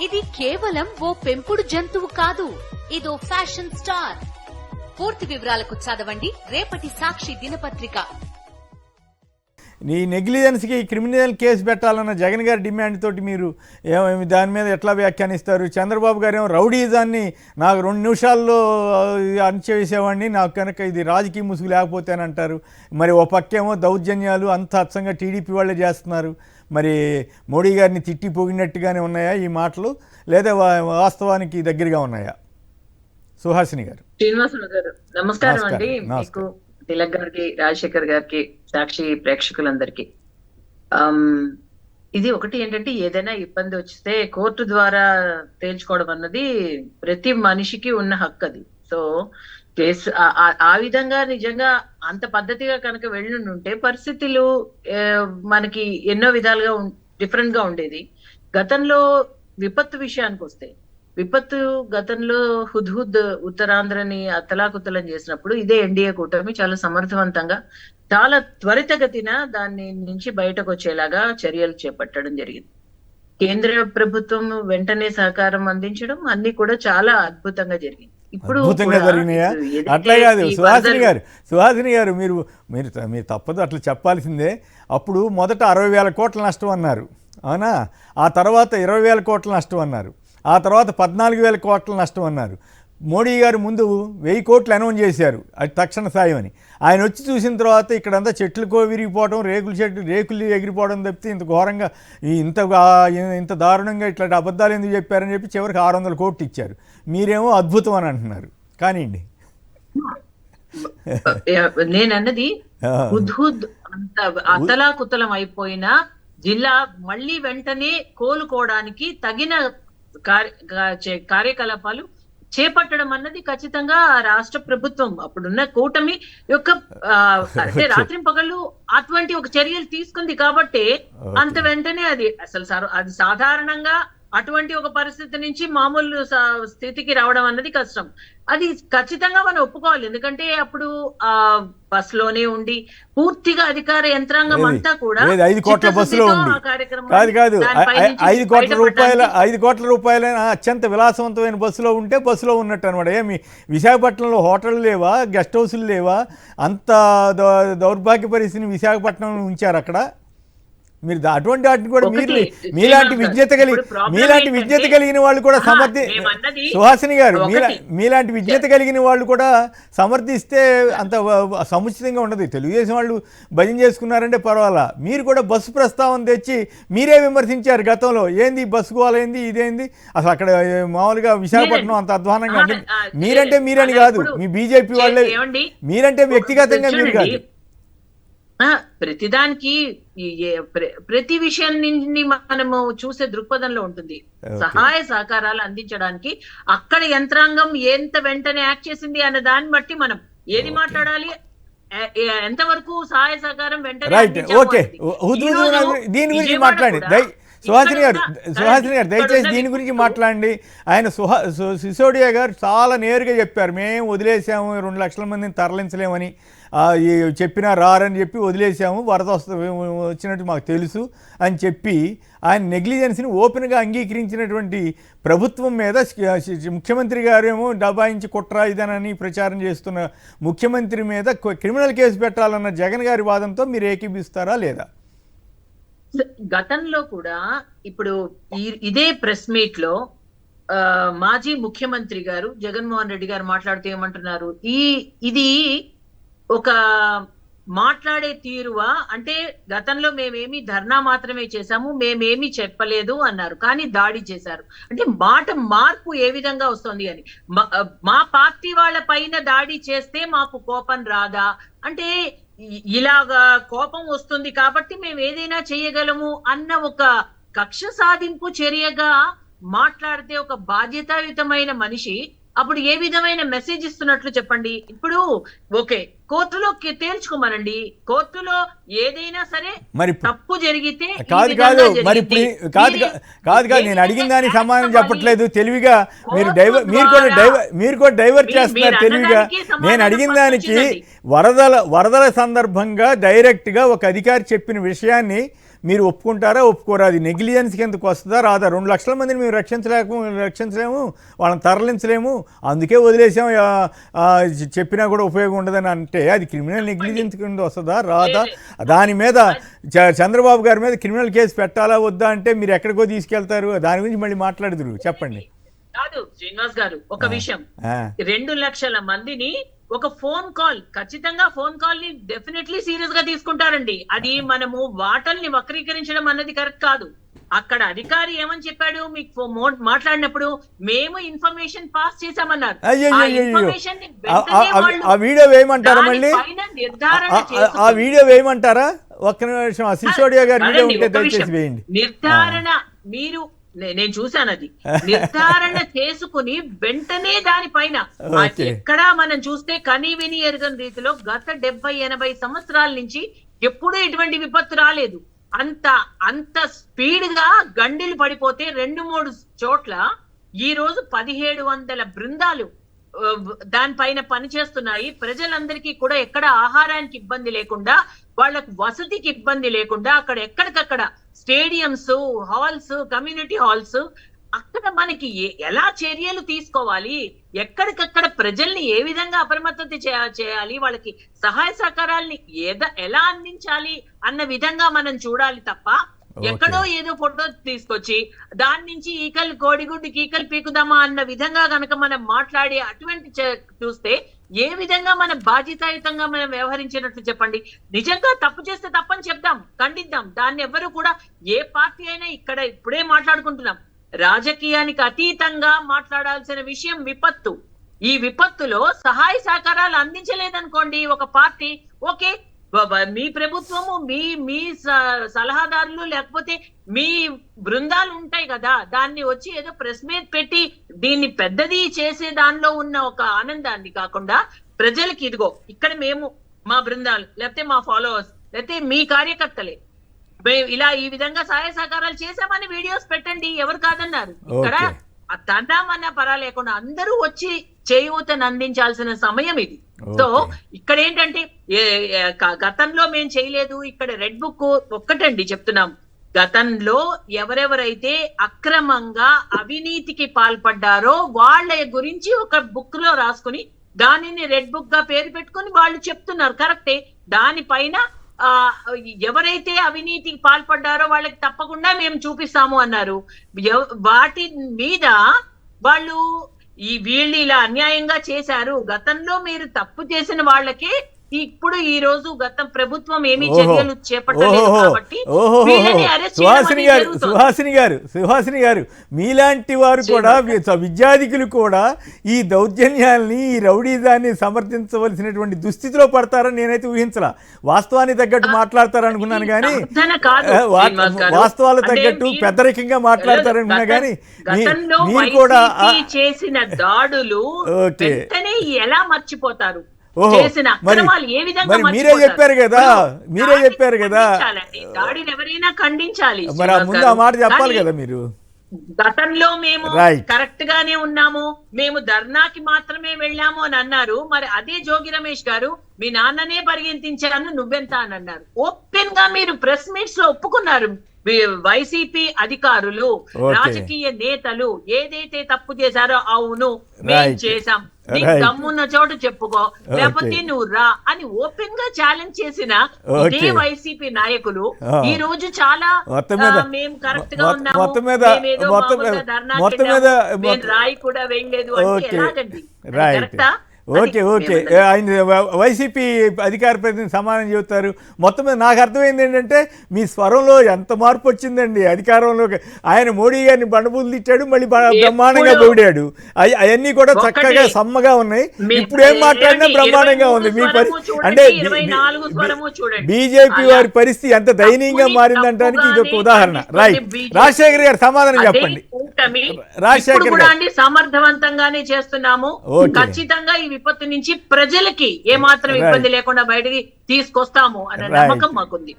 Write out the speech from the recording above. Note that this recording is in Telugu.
ఇది కేవలం ఓ పెంపుడు జంతువు కాదు, ఇదో ఫ్యాషన్ స్టార్. పూర్తి వివరాలకు చదవండి రేపటి సాక్షి దినపత్రిక. ఈ నెగ్లిజెన్స్కి క్రిమినల్ కేసు పెట్టాలన్న జగన్ గారి డిమాండ్ తోటి మీరు దాని మీద ఎట్లా వ్యాఖ్యానిస్తారు? చంద్రబాబు గారు ఏమో రౌడీజాన్ని నాకు 2 నిమిషాల్లో అణచివేసేవాడిని, నాకు కనుక ఇది రాజకీయ ముసుగు లేకపోతేనంటారు. మరి ఓ పక్కేమో దౌర్జన్యాలు అంత అచ్చంగా టీడీపీ వాళ్ళే చేస్తున్నారు. మరి మోడీ గారిని తిట్టి పోగినట్టుగానే ఉన్నాయా ఈ మాటలు, లేదా వాస్తవానికి దగ్గరగా ఉన్నాయా? సుహాసిని గారు. శ్రీనివాసరావు గారు నమస్కారం అండి. మీకు తిలక్ గారికి, రాజశేఖర్ గారికి, సాక్షి ప్రేక్షకులందరికీ. ఇది ఒకటి ఏంటంటే, ఏదైనా ఇబ్బంది వస్తే కోర్టు ద్వారా తేల్చుకోవడం అన్నది ప్రతి మనిషికి ఉన్న హక్కు అది. సో కేసు ఆ విధంగా నిజంగా అంత పద్ధతిగా కనుక వెళ్ళుంటే పరిస్థితులు మనకి ఎన్నో విధాలుగా డిఫరెంట్ గా ఉండేది. గతంలో విపత్తు విషయానికి వస్తే, విపత్తు గతంలో హుద్హుద్ ఉత్తరాంధ్రని అతలాకుతలం చేసినప్పుడు ఇదే ఎన్డీఏ కూటమి చాలా సమర్థవంతంగా, చాలా త్వరితగతిన దాన్ని నుంచి బయటకు వచ్చేలాగా చర్యలు చేపట్టడం జరిగింది. కేంద్ర ప్రభుత్వం వెంటనే సహకారం అందించడం అన్ని కూడా చాలా అద్భుతంగా జరిగింది. ఇప్పుడు జరిగినాయా? అట్లా కాదు సుహాసిని గారు, మీరు తప్పదు అట్లా చెప్పాల్సిందే. అప్పుడు మొదట 60,000 కోట్ల నష్టం అన్నారు, అవునా? ఆ తర్వాత 20,000 కోట్ల నష్టం అన్నారు, ఆ తర్వాత 14,000 కోట్ల నష్టం అన్నారు. మోడీ గారు ముందు 1000 కోట్లు అనౌన్స్ చేశారు, అది తక్షణ సాయం అని. ఆయన వచ్చి చూసిన తర్వాత ఇక్కడంతా చెట్లుకో విరిగిపోవడం, రేకులు ఎగిరిపోవడం తప్పితే ఇంత ఘోరంగా ఇంత దారుణంగా ఇట్లాంటి అబద్ధాలు ఎందుకు చెప్పారని చెప్పి చివరికి 600 కోట్లు ఇచ్చారు. మీరేమో అద్భుతం అని అంటున్నారు. కానివ్వండి. నేనన్నది హుద్హుద్ అంత అతలాకుతలం అయిపోయిన జిల్లా మళ్ళీ వెంటనే కోలుకోవడానికి తగిన కార్యకలాపాలు చేపట్టడం అన్నది ఖచ్చితంగా రాష్ట్ర ప్రభుత్వం, అప్పుడున్న కూటమి యొక్క అంటే రాత్రి పగళ్ళు అటువంటి ఒక చర్యలు తీసుకుంది కాబట్టి అంత వెంటనే అది సాధారణంగా అటువంటి ఒక పరిస్థితి నుంచి మామూలు స్థితికి రావడం అన్నది కష్టం. అది ఖచ్చితంగా మనం ఒప్పుకోవాలి. ఎందుకంటే అప్పుడు ఆ బస్ లోనే ఉండి పూర్తిగా అధికార యంత్రాంగం అంతా కూడా 5 కోట్ల బస్సులో ఉంది. కాదు 5 కోట్ల రూపాయల అత్యంత విలాసవంతమైన బస్సులో ఉంటే బస్సులో ఉన్నట్టు అనమాట. ఏమి విశాఖపట్నంలో హోటళ్ళు లేవా, గెస్ట్ హౌస్లు లేవా? అంత దౌర్భాగ్య పరిస్థితిని విశాఖపట్నం ఉంచారు అక్కడ. మీరు అటువంటి వాటిని కూడా మీలాంటి విజ్ఞత కలిగిన వాళ్ళు కూడా సుహాసిని గారు, మీలాంటి విజ్ఞత కలిగిన వాళ్ళు కూడా సమర్థిస్తే అంత సముచితంగా ఉండదు. తెలుగుదేశం వాళ్ళు భజన చేసుకున్నారంటే పర్వాలా, మీరు కూడా బస్సు ప్రస్తావన తెచ్చి మీరే విమర్శించారు గతంలో. ఏంది బస్సు గోలైంది, ఇదేంది అసలు అక్కడ మామూలుగా విశాఖపట్నం అంత అధ్వానంగా. మీరంటే మీరని కాదు, మీ బీజేపీ వాళ్ళే, మీరంటే వ్యక్తిగతంగా మీరు కాదు. ప్రతిదానికి ప్రతి విషయాన్ని మనము చూసే దృక్పథంలో ఉంటుంది. సహాయ సహకారాలు అందించడానికి అక్కడ యంత్రాంగం ఎంత వెంటనే యాక్ట్ చేసింది అనే దాన్ని బట్టి మనం ఏది మాట్లాడాలి, ఎంతవరకు సహాయ సహకారం వెంటనే. దీని గురించి మాట్లాడి సుహాసిని గారు దయచేసి దీని గురించి మాట్లాడండి. ఆయన సిసోడియా గారు చాలా నేరుగా చెప్పారు, మేము వదిలేసాము 2 లక్షల మందిని తరలించలేమని, చెప్పినా రారని చెప్పి వదిలేసాము, వరద వచ్చినట్టు మాకు తెలుసు అని చెప్పి ఆయన నెగ్లిజెన్స్ని ఓపెన్గా అంగీకరించినటువంటి ప్రభుత్వం మీద ముఖ్యమంత్రి గారు ఏమో డబాయించి కుట్ర ఇదనని ప్రచారం చేస్తున్న ముఖ్యమంత్రి మీద క్రిమినల్ కేసు పెట్టాలన్న జగన్ గారి వాదంతో మీరు ఏకీభిస్తారా లేదా? గతంలో కూడా ఇప్పుడు ఇదే ప్రెస్ మీట్ లో మాజీ ముఖ్యమంత్రి గారు జగన్మోహన్ రెడ్డి గారు మాట్లాడుతూ ఏమంటున్నారు, ఇది ఒక మాట్లాడే తీరువా అంటే గతంలో మేమేమి ధర్నా మాత్రమే చేశాము, మేమేమి చెప్పలేదు అన్నారు, కానీ దాడి చేశారు. అంటే మాట మార్పు ఏ విధంగా వస్తుంది అని. మా పార్టీ వాళ్ళ పైన దాడి చేస్తే మాకు కోపం రాదా అంటే ఇలాగా కోపం వస్తుంది కాబట్టి మేము ఏదైనా చేయగలము అన్న ఒక కక్ష సాధింపు చర్యగా మాట్లాడితే ఒక బాధ్యతాయుతమైన మనిషి అప్పుడు ఏ విధమైన మెసేజ్ ఇస్తున్నట్లు చెప్పండి. ఇప్పుడు ఓకే కోర్టులో తేల్చుకోమనండి, కోర్టులో ఏదైనా సరే మరి తప్పు జరిగితే కాదు నేను అడిగిన దానికి సమాధానం చెప్పట్లేదు. తెలివిగా మీరు కూడా డైవర్ట్ చేస్తున్నారు తెలివిగా. నేను అడిగిన దానికి వరదల సందర్భంగా డైరెక్ట్ గా ఒక అధికారి చెప్పిన విషయాన్ని మీరు ఒప్పుకుంటారా ఒప్పుకోరా? అది నెగ్లిజెన్స్ కిందకు వస్తుందా రాదా? 2 లక్షల మందిని మేము రక్షించలేము, వాళ్ళని తరలించలేము, అందుకే వదిలేసాం, చెప్పినా కూడా ఉపయోగం ఉండదని అంటే అది క్రిమినల్ నెగ్లిజెన్స్ కింద వస్తుందా రాదా? దాని మీద చంద్రబాబు గారి మీద క్రిమినల్ కేసు పెట్టాలా వద్దా అంటే మీరు ఎక్కడికో తీసుకెళ్తారు. దాని గురించి మళ్ళీ మాట్లాడుదురు, చెప్పండి. కాదు శ్రీనివాస్ గారు, ఒక విషయం, 2 లక్షల మందిని ఒక ఫోన్ కాల్, ఖచ్చితంగా ఫోన్ కాల్ ని డెఫినెట్లీ సీరియస్ గా తీసుకుంటారండి. అది మనము వాటల్ని వక్రీకరించడం అన్నది కరెక్ట్ కాదు. అక్కడ అధికారి ఏమని చెప్పాడు మీకు మాట్లాడినప్పుడు, మేము ఇన్ఫర్మేషన్ పాస్ చేశామన్నారు. ఆ వీడియో వేయమంటారా? మళ్ళీ ఆ వీడియో వేయమంటారా? ఒక్క నిమిషం, ఆ సిసోడియా గారి వీడియో ఉంటే దయచేసి వేయండి. నిర్ధారణ మీరు, నేను చూశాను, అది నిర్ధారణ చేసుకుని వెంటనే దానిపైన ఎక్కడా మనం చూస్తే కనీ విని ఎరుగని రీతిలో గత 70-80 సంవత్సరాల నుంచి ఎప్పుడూ ఎటువంటి విపత్తు రాలేదు. అంత స్పీడ్ గా గండిలు పడిపోతే 2-3 చోట్ల ఈ రోజు 1700 బృందాలు దానిపైన పనిచేస్తున్నాయి. ప్రజలందరికీ కూడా ఎక్కడ ఆహారానికి ఇబ్బంది లేకుండా, వాళ్ళకు వసతికి ఇబ్బంది లేకుండా, అక్కడ ఎక్కడికక్కడ స్టేడియంస్, హాల్స్, కమ్యూనిటీ హాల్స్, అక్కడ మనకి ఎలా చర్యలు తీసుకోవాలి, ఎక్కడికక్కడ ప్రజల్ని ఏ విధంగా అప్రమత్తత చేయాలి, వాళ్ళకి సహాయ సహకారాలని ఎలా అందించాలి అన్న విధంగా మనం చూడాలి తప్ప ఎక్కడో ఏదో ఫోటో తీసుకొచ్చి దాని నుంచి కోడిగుడ్డుకి ఈకలు పీకుదామా అన్న విధంగా గనక మనం మాట్లాడి అటువంటి చూస్తే ఏ విధంగా మనం బాధ్యతాయుతంగా మనం వ్యవహరించినట్లు చెప్పండి. నిజంగా తప్పు చేస్తే తప్పని చెప్దాం, ఖండిద్దాం. దాన్ని ఎవరు కూడా, ఏ పార్టీ అయినా, ఇక్కడ ఇప్పుడే మాట్లాడుకుంటున్నాం, రాజకీయానికి అతీతంగా మాట్లాడాల్సిన విషయం విపత్తు. ఈ విపత్తులో సహాయ సహకారాలు అందించలేదనుకోండి ఒక పార్టీ, ఓకే, మీ ప్రభుత్వము, మీ సలహాదారులు, లేకపోతే మీ బృందాలు ఉంటాయి కదా, దాన్ని వచ్చి ఏదో ప్రెస్ మీట్ పెట్టి దీన్ని పెద్దది చేసే దానిలో ఉన్న ఒక ఆనందాన్ని కాకుండా ప్రజలకి, ఇదిగో ఇక్కడ మేము, మా బృందాలు, లేకపోతే మా ఫాలోవర్స్, లేకపోతే మీ కార్యకర్తలే ఇలా ఈ విధంగా సహాయ సహకారాలు చేశామని వీడియోస్ పెట్టండి, ఎవరు కాదన్నారు. ఇక్కడ తందామన్నా పరా లేకుండా అందరూ వచ్చి చేయూతను అందించాల్సిన సమయం ఇది. సో ఇక్కడ ఏంటంటే గతంలో మేము చేయలేదు, ఇక్కడ రెడ్ బుక్ ఒక్కటండి చెప్తున్నాం, గతంలో ఎవరెవరైతే అక్రమంగా అవినీతికి పాల్పడ్డారో వాళ్ళ గురించి ఒక బుక్ లో రాసుకుని దానిని రెడ్ బుక్ గా పేరు పెట్టుకుని వాళ్ళు చెప్తున్నారు, కరెక్టే. దానిపైన ఎవరైతే అవినీతికి పాల్పడ్డారో వాళ్ళకి తప్పకుండా మేము చూపిస్తాము అన్నారు. వాటి మీద వాళ్ళు వీళ్ళు ఇలా అన్యాయంగా చేశారు, గతంలో మీరు తప్పు చేసిన వాళ్ళకే ఇప్పుడు ఈ రోజు గత ప్రభుత్వం ఏమీ చర్యలు చేపట్టలేదు కాబట్టి సుహాసిని గారు మీలాంటి వారు కూడా, విద్యార్థికులు కూడా ఈ దౌర్జన్యాల్ని, ఈ రౌడీదాన్ని సమర్థించవలసినటువంటి దుస్థితిలో పడతారని నేనైతే ఊహించలా. వాస్తవానికి తగ్గట్టు మాట్లాడతారనుకున్నాను కానీ, వాస్తవాలు తగ్గట్టు పెద్దరికంగా మాట్లాడతారనుకున్నా కానీ మీరు కూడా చేసిన దాడులు ఎలా మర్చిపోతారు? మరి మీరే చెప్పారు కదా, దాడిని ఎవరైనా ఖండించాలి. మరి ముందు ఆ మాట చెప్పాలి కదా మీరు. గతంలో మేము కరెక్ట్ గానే ఉన్నాము, మేము ధర్నాకి మాత్రమే వెళ్ళాము అని అన్నారు. మరి అదే జోగి రమేష్ గారు, మీ నాన్ననే పరిగెత్తించాను నువ్వెంత అని అన్నారు. ఓపెన్ గా మీరు ప్రెస్ మీట్స్ లో ఒప్పుకున్నారు. వైసీపీ అధికారులు, రాజకీయ నేతలు ఏదైతే తప్పు చేశారో, అవును మేము చేశాం, నీకు దమ్మున్న చోటు చెప్పుకో, లేకపోతే నువ్వు రా అని ఓపెన్ గా ఛాలెంజ్ చేసిన ఇదే వైసీపీ నాయకులు ఈ రోజు చాలా మేము కరెక్ట్ గా ఉన్నాము, రాయి కూడా వేయలేదు అంటే ఎలాగండి? కరెక్టా? ఓకే ఆయన వైసీపీ అధికార ప్రతినిధి సమానం చెబుతారు. మొత్తం మీద నాకు అర్థమైంది ఏంటంటే మీ స్వరంలో ఎంత మార్పు వచ్చిందండి. అధికారంలోకి ఆయన మోడీ గారిని బండబూలు తిట్టాడు, మళ్ళీ బ్రహ్మాండంగా పొగిడాడు. అవన్నీ కూడా చక్కగా సమ్మగా ఉన్నాయి. ఇప్పుడు ఏం మాట్లాడినా బ్రహ్మాండంగా ఉంది. మీ అంటే బీజేపీ వారి పరిస్థితి ఎంత దయనీయంగా మారిందంటానికి ఇది ఒక ఉదాహరణ. రైట్, రాజశేఖర్ గారు సమాధానం చెప్పండి. రాజశేఖర్ గారు సమర్థవంతంగానే చేస్తున్నాము, ఖచ్చితంగా ఈ విపత్తు నుంచి ప్రజలకి ఏమాత్రం ఇబ్బంది లేకుండా బయటికి తీసుకొస్తాము అనే నమ్మకం మాకుంది.